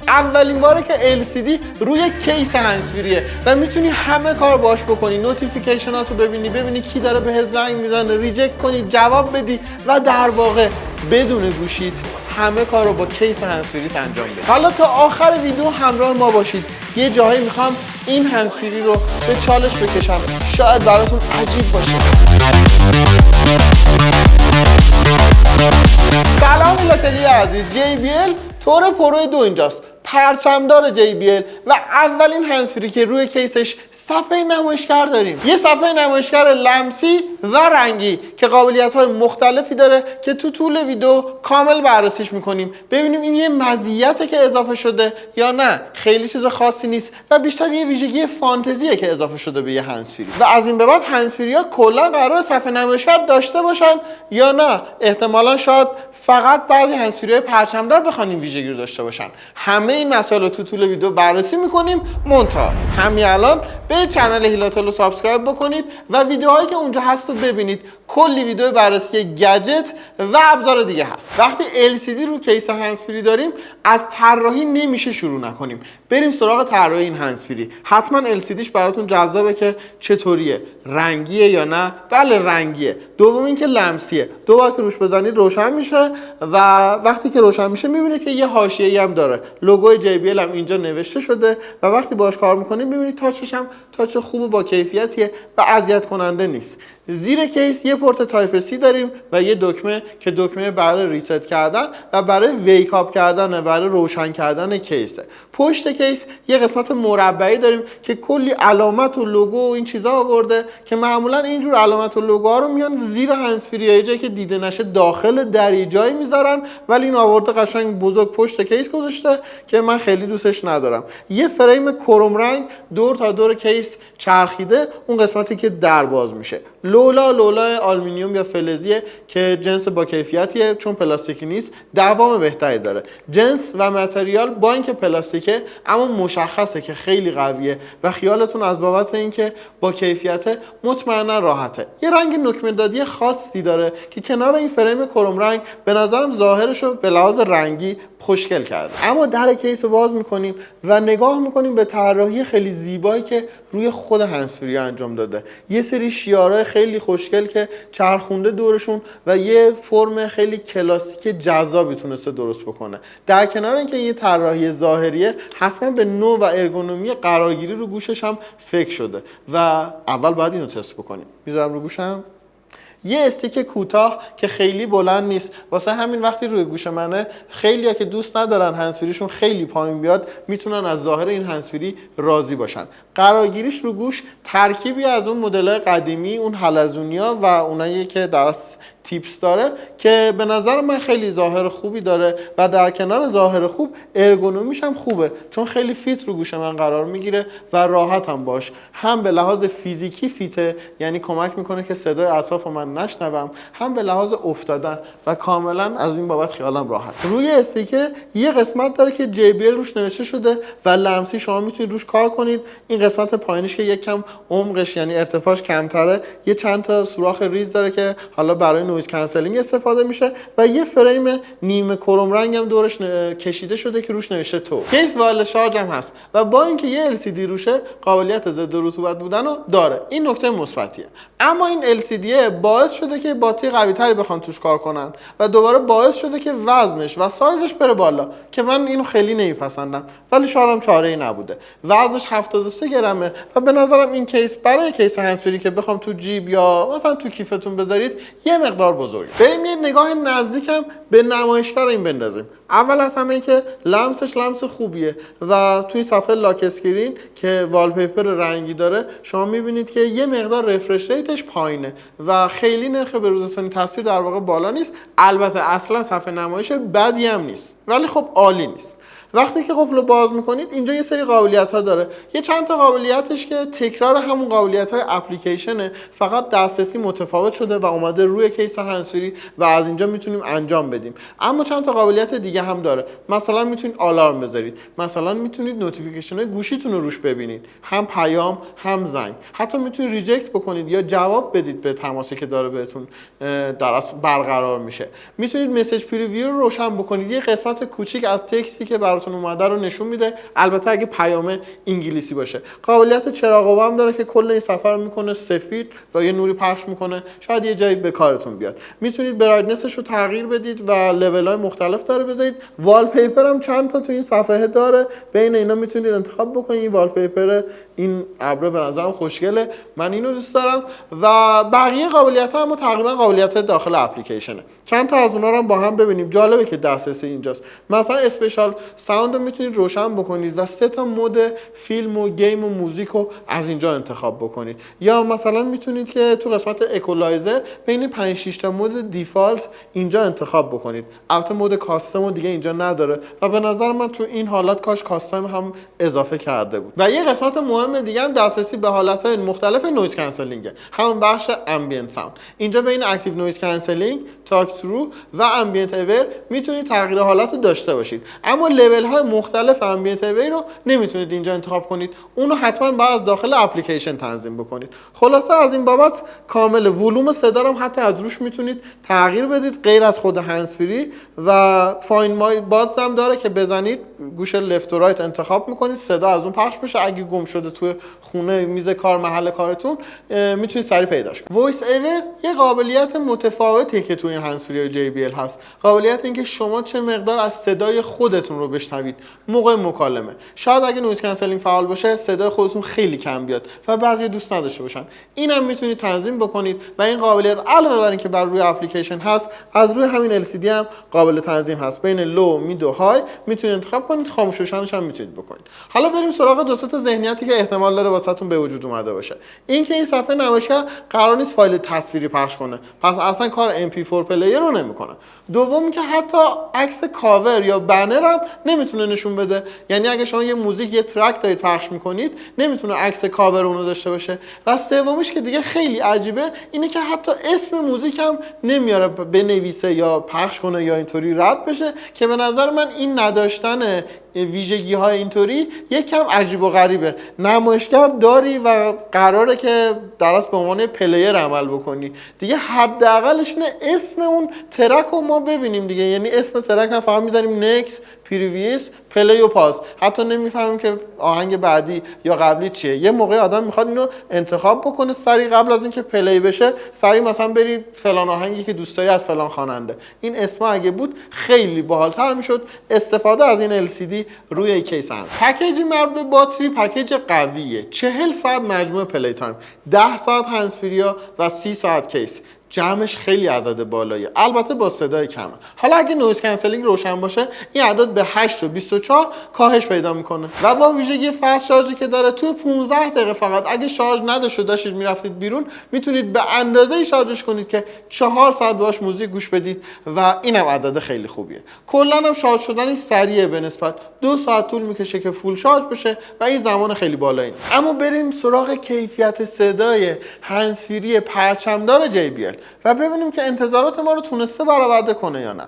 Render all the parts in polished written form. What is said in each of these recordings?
اولین باره که LCD روی کیس هندزفریه و میتونی همه کار باش بکنی، نوتیفیکیشناتو ببینی کی داره بهت زنگ میزنه، ریجکت کنی، جواب بدی و در واقع بدون گوشیت همه کار رو با کیس هندزفریت انجام بدی. حالا تا آخر ویدیو همراه ما باشید. یه جایی میخوام این هندزفری رو به چالش بکشم، شاید براتون عجیب باشه. سلام میلاتلی عزیز، JBL تور پرو 2 اینجاست، پرچمدار JBL و اولین هندزفری که روی کیسش صفحه نمایشگر داریم. یه صفحه نمایشگر لمسی و رنگی که قابلیت‌های مختلفی داره که تو طول ویدیو کامل بررسیش می‌کنیم، ببینیم این یه مزیته که اضافه شده یا نه خیلی چیز خاصی نیست و بیشتر یه ویژگی فانتزیه که اضافه شده به یه هندزفری. و از این به بعد هندزفری‌ها کلا قرار صفحه نمایشگر داشته باشن یا نه احتمالاً شاید فقط بعضی هندزفری‌های پرچمدار بخوان این ویژگی رو داشته باشن. همه این مسائل رو تو طول ویدیو بررسی می‌کنیم. منتها همین الان به کانال هیلاتل رو سابسکرایب بکنید و ویدیوهایی که اونجا هست رو ببینید. کلی ویدیو بررسی گجت و ابزار دیگه هست. وقتی LCD رو کیس هندزفری داریم از طراحی نمیشه شروع نکنیم. بریم سراغ طراحی این هندزفری. حتما LCDش براتون جذابه که چطوریه، رنگیه یا نه؟ بله رنگیه. دوم اینکه لمسیه. دو بار که روش بزنید روشن میشه و وقتی که روشن میشه میبینید که یه حاشیه‌ای هم داره. لوگوی JBL هم اینجا نوشته شده و وقتی باهاش کار میکنید میبینید تاچش هم تاچ خوب و با کیفیتیه و اذیت کننده نیست. زیر کیس یه پورت تایپ C داریم و یه دکمه که دکمه برای ریست کردن و برای ویک آپ کردن، برای روشن کردن کیسه. پشت کیس یه قسمت مربعی داریم که کلی علامت و لوگو و این چیزا آورده که معمولا اینجور علامت و لوگوها رو میان زیر هندزفری جایی که دیده نشه داخل دری جایی میذارن، ولی این آورده قشنگ بزرگ پشت کیس گذاشته که من خیلی دوستش ندارم. یه فریم کروم رنگ دور تا دور کیس چرخیده، اون قسمتی که در باز میشه. لولا آلومینیوم یا فلزیه که جنس با کیفیتیه، چون پلاستیکی نیست دوام بهتری داره. جنس و متریال با اینکه پلاستیکه اما مشخصه که خیلی قویه و خیالتون از بابت اینکه با کیفیته مطمئنا راحته. یه رنگ نکته دادی خاصی داره که کنار این فریم کروم رنگ به نظرم ظاهرش رو به لحاظ رنگی خوشگل کرده. اما در کیس رو باز میکنیم و نگاه میکنیم به طراحی خیلی زیبایی که روی خود هندزفری انجام داده. یه سری شیارای خیلی خوشگل که چرخونده دورشون و یه فرم خیلی کلاسیک جذابی تونسته درست بکنه. در کنار اینکه یه طراحی ظاهریه، حتما به نوع و ارگونومی قرارگیری رو گوشش هم فکر شده و اول باید اینو تست بکنیم. میذارم رو گوشم. یه استیک کوتاه که خیلی بلند نیست، واسه همین وقتی روی گوش منه خیلیا که دوست ندارن هندزفریشون خیلی پایین بیاد میتونن از ظاهر این هندزفری راضی باشن. قرارگیریش رو گوش ترکیبی از اون مدل‌های قدیمی، اون حلزونیا و اونایی که در تیپس داره که به نظر من خیلی ظاهر خوبی داره و در کنار ظاهر خوب ارگونومیش هم خوبه، چون خیلی فیت رو گوش من قرار میگیره و راحت هم باش. هم به لحاظ فیزیکی فیته، یعنی کمک میکنه که صدای اطراف من نشنوم، هم به لحاظ افتادن و کاملا از این بابت خیالم راحت. روی استیکه یه قسمت داره که JBL روش نوشته شده و لمسی شما میتونید روش کار کنید. این قسمت پایینش که یکم عمقش یعنی ارتفاعش کمتره، یه چند تا سوراخ ریز داره که حالا برای نویز کنسلینگ استفاده میشه و یه فریم نیمه کروم رنگ هم دورش کشیده شده که روش نوشته تو. کیس وایرلس شارژ هم هست و با اینکه یه LCD روشه قابلیت ضد رطوبت بودن رو داره. این نکته مثبتیه. اما این LCD باعث شده که باتری قوی تری بخوان توش کار کنن و دوباره باعث شده که وزنش و سایزش بره بالا که من اینو خیلی نمیپسندم، ولی شاید هم چاره‌ای نبوده. وزنش 73 گرمه و به نظرم این کیس برای کیس هندزفری که بخوام تو جیب یا مثلا تو کیفتون بذارید یه مقدار بزرگه. بریم یه نگاه نزدیکم به نمایشگر این بندازیم. اول از همه که لمسش لمس خوبیه و توی صفحه لاک اسکرین که والپیپر رنگی داره شما میبینید که یه مقدار رفرش ریتش پایینه و خیلی نرخ به‌روزرسانی تصویر در واقع بالا نیست. البته اصلا صفحه نمایش بدی هم نیست، ولی خب عالی نیست. وقتی که قفل رو باز میکنید اینجا یه سری قابلیت ها داره. یه چند تا قابلیتش که تکرار همون قابلیت های اپلیکیشنه، فقط دسترسی متفاوت شده و اومده روی کیس هندزفری و از اینجا میتونیم انجام بدیم. اما چند تا قابلیت دیگه هم داره. مثلا میتونید آلارم بذارید، مثلا میتونید نوتیفیکیشن گوشیتون رو روش ببینید، هم پیام هم زنگ. حتی میتونید ریجکت بکنید یا جواب بدید به تماسی که داره بهتون در اصل برقرار میشه. میتونید مسیج پریویو رو روشن بکنید. یه قسمت کوچیک از تکستی که براتون اومده رو نشون میده، البته اگه پیام انگلیسی باشه. قابلیت چراغ هم داره که کل این سفر رو میکنه سفید و یه نوری پخش میکنه، شاید یه جایی به کارتون بیاد. میتونید برایتنسش رو تغییر بدید و لول‌های مختلف داره بذارید. والپیپر هم چند تا تو این صفحه داره، بین اینا میتونید انتخاب بکنید. این والپیپر این ابر به نظرم خوشگله، من اینو دوست دارم و بقیه قابلیت‌ها هم تقریبا قابلیت داخل اپلیکیشنه. چند تا از اونها رو هم با هم ببینیم. جالبه که دسترسی اینجاست. مثلا اسپیشال ساوند رو میتونید روشن بکنید و 3 تا مود فیلم و گیم و موزیک رو از اینجا انتخاب بکنید. یا مثلا میتونید که تو قسمت اکولایزر بین 5 6 تا مود دیفالت اینجا انتخاب بکنید. البته مود کاستم و دیگه اینجا نداره و به نظر من تو این حالت کاش کاستم هم اضافه کرده بود. و یه قسمت مهم دیگه هم دسترسی به حالت‌های مختلف نویز کنسلینگ، همون بخش امبینت ساوند. اینجا بین اکتیو نویز کنسلینگ، تاک ترو و امبینت اور میتونید تغییر حالت رو داشته باشید، اما لول های مختلف امبینت اور رو نمیتونید اینجا انتخاب کنید، اونو حتما باید از داخل اپلیکیشن تنظیم بکنید. خلاصه از این بابت کامل. ولوم صدا رو هم حتی از روش میتونید تغییر بدید غیر از خود هندز فری و فایند مای بادز هم داره که بزنید گوش لفت و رایت انتخاب میکنید صدا از اون پخش بشه. اگه گم شده توی خونه، میز کار، محل کارتون، میتونید سریع پیداش کنید. وایس اوور یه قابلیت متفاوتی که توی هندز فری JBL هست، قابلیت اینکه شما چه مقدار از صدای خودتون رو بشنوید موقع مکالمه. شاید اگه نویز کنسلینگ فعال باشه صدای خودتون خیلی کم بیاد و بعضی دوست نداشته باشن، اینم میتونید تنظیم بکنید و این قابلیت علاوه بر اینکه بر روی اپلیکیشن هست، از روی همین LCD هم قابل تنظیم هست. بین لو، مید و های میتونید انتخاب کنید، خاموش روشنش هم میتونید بکنید. حالا بریم سراغ دو تا ذهنیتی که احتمال داره واسهتون به وجود اومده باشه. اینکه این صفحه نمایشگر قرار نیست فایل تصویری پخش کنه، پس اصلا کار MP4 پلیر رو نمیکنه. دوم که حتی عکس کاور یا بنر هم نمیتونه نشون بده، یعنی اگه شما یه موزیک، یه ترک دارید پخش میکنید، نمیتونه عکس کاور اونو داشته باشه. و سومیش که دیگه خیلی عجیبه، اینه که حتی اسم موزیک هم نمیاره بنویسه یا پخش کنه یا اینطوری رد بشه، که به نظر من این نداشتن ویژگی های اینطوری یکم عجیب و غریبه. نمایشگر داری و قراره که درست به عنوان پلیر عمل بکنی دیگه، حداقلش اینه اسم اون ترک رو ما ببینیم دیگه. یعنی اسم ترک هم فقط میزنیم نکس، پریویس، پلی و پاز، حتی نمیفهمیم که آهنگ بعدی یا قبلی چیه. یه موقع آدم میخواد اینو انتخاب بکنه سریع قبل از اینکه پلی بشه، سریع مثلا بری فلان آهنگی که دوست داری از فلان خواننده. این اسم اگه بود خیلی باحال‌تر میشد استفاده از این LCD روی کیس هست. پکیج مربوط به باتری پکیج قویه. 40 ساعت مجموع پلی تایم، 10 ساعت هندز فریا و 30 ساعت کیس. جمعش خیلی عدد بالاییه، البته با صدای کمه. حالا اگه نویز کنسلینگ روشن باشه این عدد به 8 و 24 کاهش پیدا میکنه و با ویژگی فست شارژی که داره تو 15 دقیقه فقط اگه شارژ نداشته داشتید میرفتید بیرون میتونید به اندازه شارژش کنید که 4 ساعت باهاش موزیک گوش بدید و اینم عدد خیلی خوبیه. کلا هم شارژ شدنش سریعه، به نسبت 2 ساعت طول میکشه که فول شارژ بشه و این زمان خیلی بالایی. اما بریم سراغ کیفیت صدای هندز فری پرچمدار JBL و ببینیم که انتظارات ما رو تونسته برآورده کنه یا نه.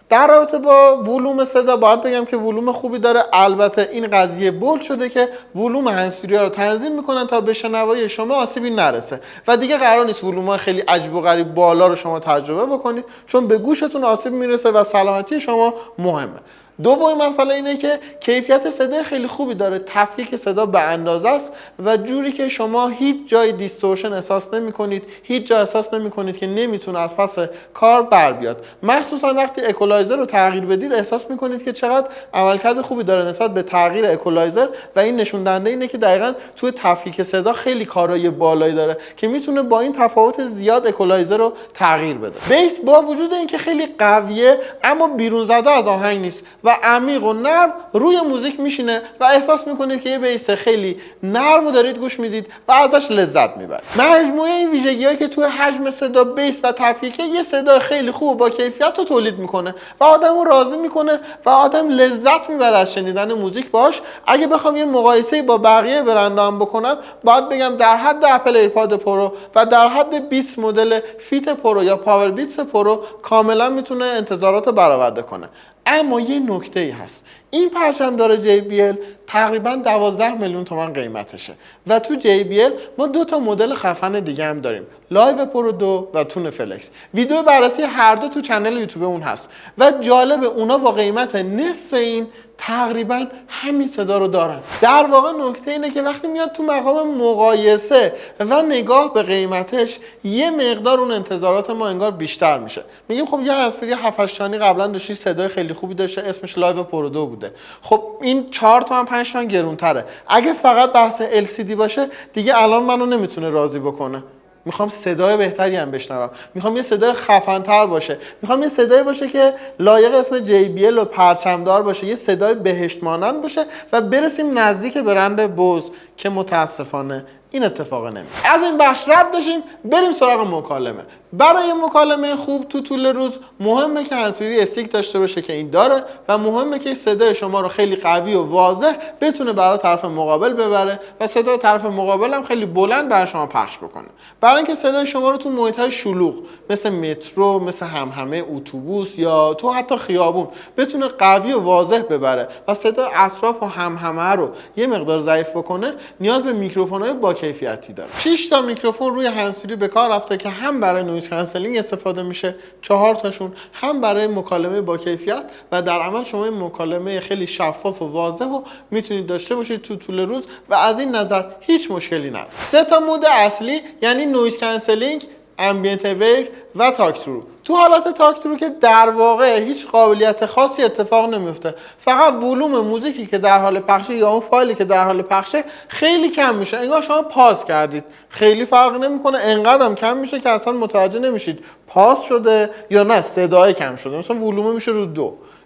در رابطه با ولوم صدا باید بگم که ولوم خوبی داره. البته این قضیه بولد شده که ولوم هندز فری رو تنظیم میکنن تا به شنوایی شما آسیبی نرسه و دیگه قرار نیست ولوم خیلی عجیب و غریب بالا رو شما تجربه بکنید، چون به گوشتون آسیب میرسه و سلامتی شما مهمه. دومین مسئله اینه که کیفیت صدای خیلی خوبی داره، تفکیک صدا به اندازه است و جوری که شما هیچ جای دیستورشن احساس نمی‌کنید، هیچ جا احساس نمی‌کنید که نمیتونه از پس کار بر بیاد. مخصوصا وقتی اکولایزر رو تغییر بدید احساس می‌کنید که چقدر عملکرد خوبی داره نسبت به تغییر اکولایزر و این نشون دهنده اینه که دقیقاً توی تفکیک صدا خیلی کارای بالایی داره که میتونه با این تفاوت زیاد اکولایزر رو تغییر بده. بیس با وجود اینکه خیلی قویه اما بیرون زده از آهنگ نیست و عمیق و نرم روی موزیک میشینه و احساس میکنید که یه بیس خیلی نرم رو دارید گوش میدید و ازش لذت میبرید. مجموعه این ویژگی‌هایی که توی حجم صدا، بیس و تفکیک یه صدا خیلی خوب و با کیفیت رو تولید میکنه و آدمو راضی میکنه و آدم لذت میبره از شنیدن موزیک باش. اگه بخوام یه مقایسه با بقیه برندها هم بکنم باید بگم در حد اپل ایرپاد پرو و در حد بیتس مدل فیت پرو یا پاور بیتس پرو کاملا میتونه انتظارات رو برآورده کنه. اما یه نکته ای هست، این پرچمدار JBL تقریبا 12 میلیون تومان قیمتشه و تو JBL ما دو تا مدل خفن دیگه هم داریم، لایو پرو 2 و تون فلکس. ویدیو بررسی هر دو تو کانال یوتیوب اون هست و جالب اونا با قیمت نصف این تقریبا همین صدا رو دارن. در واقع نکته اینه که وقتی میاد تو مقام مقایسه و نگاه به قیمتش یه مقدار اون انتظارات ما انگار بیشتر میشه. میگیم خب یه هنسفری 7 چانی قبلا داشتی صدای خیلی خوبی داشته اسمش لایو پرو 2 بوده، خب این 4 تومن 5 تومن گرونتره. اگه فقط بحث LCD باشه دیگه الان منو نمیتونه راضی بکنه. میخوام صدای بهتری هم بشنوم، میخوام یه صدای خفن‌تر باشه، میخوام یه صدایی باشه که لایق اسم JBL و پرچمدار باشه، یه صدای بهشت مانند باشه و برسیم نزدیک برند بوز که متاسفانه این اتفاق نمیفته. از این بخش رد بشیم بریم سراغ مکالمه. برای مکالمه خوب تو طول روز مهمه که هنسفری استیک داشته باشه که این داره و مهمه که صدای شما رو خیلی قوی و واضح بتونه برای طرف مقابل ببره و صدای طرف مقابل هم خیلی بلند برای شما پخش بکنه. برای اینکه صدای شما رو تو محیط‌های شلوغ مثل مترو، مثل همهمه اتوبوس یا تو حتی خیابون بتونه قوی و واضح ببره و صدای اطراف و همهمه رو یه مقدار ضعیف بکنه، نیاز به میکروفون‌های با کیفیتی داره. 6 تا میکروفون روی هنسفری به کار رفته که هم برای نویز کنسلینگ استفاده میشه، 4 تاشون هم برای مکالمه با کیفیت و در عمل شما این مکالمه خیلی شفاف و واضح رو میتونید داشته باشید تو طول روز و از این نظر هیچ مشکلی نداره. 3 تا مود اصلی یعنی نویز کنسلینگ، امبینت ویر و تاک ترو. تو حالت تاک ترو که در واقع هیچ قابلیت خاصی اتفاق نمیفته، فقط ولوم موزیکی که در حال پخشه یا اون فایلی که در حال پخشه خیلی کم میشه، انگار شما پاز کردید، خیلی فرق نمیکنه، انقدرم کم میشه که اصلا متوجه نمیشید پاز شده یا نه صدای کم شده، مثلا ولوم میشه رو 2،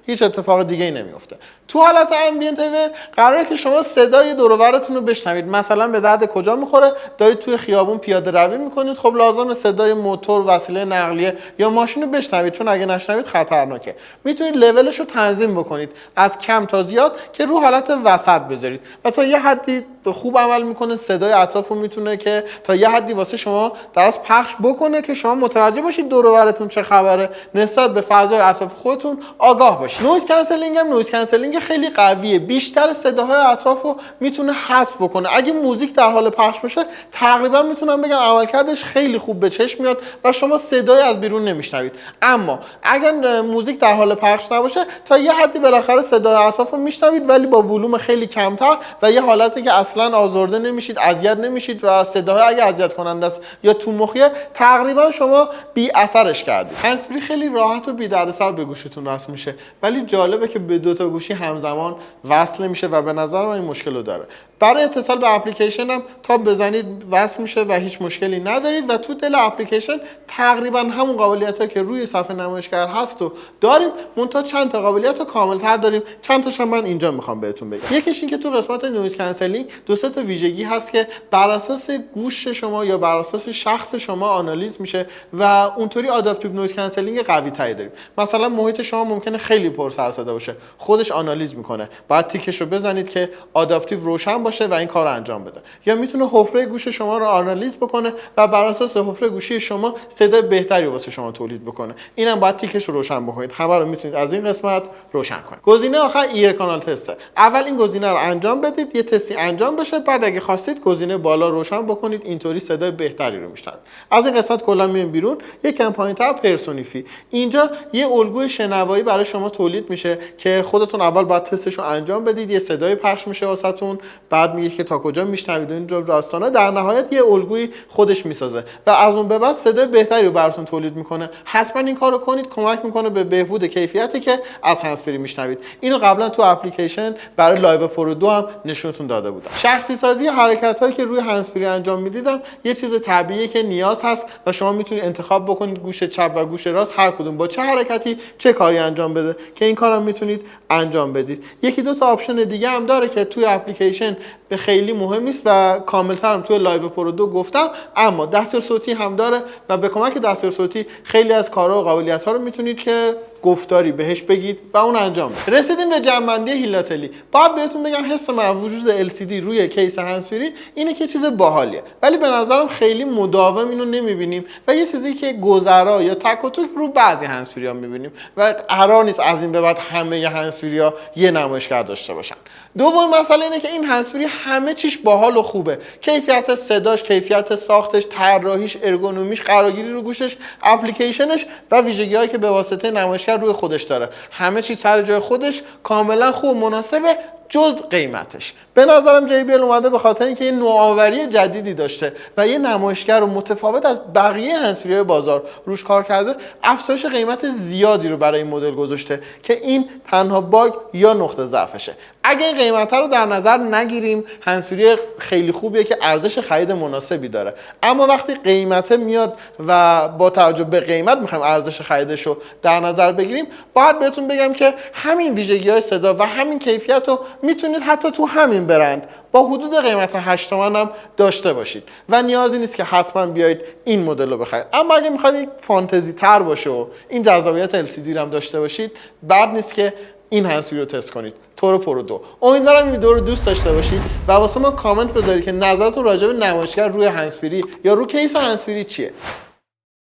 هیچ اتفاق دیگه ای نمیفته. تو حالت امبینت ویر قراره که شما صدای دور و برتون رو بشنوید، مثلا به درد کجا میخوره، دارید توی خیابون پیاده روی میکنید، خب لازم صدای موتور، وسیله نقلیه یا ماشین رو بشنوید، چون اگه نشنوید خطرناکه. میتونید لولش رو تنظیم بکنید از کم تا زیاد که رو حالت وسط بذارید و تا یه حدی خوب عمل میکنه، صدای اطرافو میتونه که تا یه حدی واسه شما درست پخش بکنه که شما متوجه باشید دور و برتون چه خبره، نسبت به فضای اطراف خودتون آگاه باشید. نویز کنسلینگ هم نویز کنسلینگ خیلی قویه، بیشتر صداهای اطرافو میتونه حذف بکنه. اگه موزیک در حال پخش بشه تقریبا میتونم بگم عملکردش خیلی خوب به چشم میاد و شما صدای از بیرون نمیشنوید. اما اگر موزیک در حال پخش نباشه تا یه حدی بالاخره صدای اطرافو میشنوید، ولی با ولوم خیلی کمتر و یه حالتی که اصلا آزرده نمیشید، اذیت نمیشید و صداهای اگه اذیت کننده است یا تو مخیه تقریبا شما بی اثرش کردید. هنسفری خیلی راحت و بی دردسر به گوشتون وصل میشه، ولی جالبه که به دو تا گوشی همزمان وصل میشه و به نظر من این مشکل رو داره. برای اتصال به اپلیکیشن هم تا بزنید وصل میشه و هیچ مشکلی ندارید و تو دل اپلیکیشن تقریبا همون قابلیتایی که روی صفحه نمایشگر هست و داریم، منتها چند تا قابلیت رو کامل‌تر داریم. چند تاشون من اینجا میخوام بهتون بگم. یکیش این که تو قسمت نویز کنسلینگ دو سه تا ویژگی هست که بر اساس گوش شما یا بر اساس شخص شما آنالیز میشه و اونطوری آداپتیو نویز کنسلینگ قوی تری داریم. مثلا محیط شما ممکنه خیلی پر سر صدا باشه، خودش آنالیز میکنه، بعد تیکش رو بزنید که آداپتیو روشن باشه و این کار رو انجام بده. یا میتونه حفره گوش شما رو آنالیز بکنه و بر اساس حفره گوشی شما صدای بهتری واسه شما تولید بکنه. اینم باید تیکش رو روشن بکنید. همه رو میتونید از این قسمت روشن کنید. گزینه آخر ایر کانال تسته. اول این گزینه رو انجام بدید، یه تستی انجام بشه، بعد اگه خواستید گزینه بالا روشن بکنید، اینطوری صدای بهتری رو میشنوید. از این قسمت کلا میایم بیرون. یکم پایین‌تر پرسونیفی. اینجا یه الگوی شنوایی برای شما تولید میشه که خودتون اول باید تستش رو انجام بدید، یه صدای پخش میشه واسهتون، بعد میگه که تا کجا میشنوید این داستانا، در نهایت یه الگوی خودش میسازه و از اون به بعد صدای بهتری رو براتون تولید میکنه. حتما این کارو کنید، کمک میکنه به بهبود کیفیتی که از هندزفری میشنوید. اینو قبلا تو اپلیکیشن برای لایو پرو 2 هم نشونتون داده بودم. شخصی سازی حرکتایی که روی هندزفری انجام میدیدم یه چیز طبیعیه که نیاز هست و شما میتونید انتخاب بکنید گوش چپ و گوش راست هر کدوم با چه حرکتی چه کاری انجام بده که این کارم میتونید انجام بدید. یکی دو تا آپشن دیگه هم داره که توی اپلیکیشن به خیلی مهم نیست و کامل‌ترم توی لایو پرو 2 گفتم، اما دستور صوتی هم داره و به کمک دستور صوتی خیلی از کارها و قابلیت‌ها رو میتونید که گفتاری بهش بگید و اون انجام بده. رسیدیم به جمع‌بندی هیلاتلی. بعد بهتون بگم حس من وجود LCD روی کیس هندزفری اینه که چیز باحالیه، ولی به نظرم خیلی مداوم اینو نمیبینیم و یه چیزی که گذرا یا تک و توک رو بعضی هندزفری‌ها میبینیم و قرار نیست از این به بعد همه هندزفری‌ها یه نمایشگر داشته باشن. دومین مسئله اینه که این هندزفری همه چیش باحال و خوبه. کیفیت صداش، کیفیت ساختش، طراحیش، ارگونومیش، قرارگیری رو گوشش، اپلیکیشنش و ویژگی‌هایی که به واسطه نمایشگر روی خودش داره، همه چیز سر جای خودش کاملا خوب و مناسبه جز قیمتش. به نظرم JBL اومده به خاطر اینکه یه نوآوری جدیدی داشته و یه نمایشگر رو متفاوت از بقیه هندزفری‌های بازار روش کار کرده، افزایش قیمت زیادی رو برای این مدل گذاشته که این تنها باگ یا نقطه ضعفشه. اگه این قیمت رو در نظر نگیریم، هندزفری خیلی خوبیه که ارزش خرید مناسبی داره، اما وقتی قیمت میاد و با توجه به قیمت میخوایم ارزش خریدش رو در نظر بگیریم، باید بهتون بگم که همین ویژگی‌های صدا و همین کیفیت رو میتونید حتی تو همین برند با حدود قیمت 8 تومن هم داشته باشید و نیازی نیست که حتما بیایید این مدل رو بخرید. اما اگه میخواید یک فانتزی تر باشه و این جذابیت LCD رو هم داشته باشید، بد نیست که این هندزفری رو تست کنید. تورو پرو 2. امیدوارم این ویدیو رو دوست داشته باشید و واسه ما کامنت بذارید که نظرتون راجع به نمایشگر روی هندزفری یا روی کیس هندزفری چیه.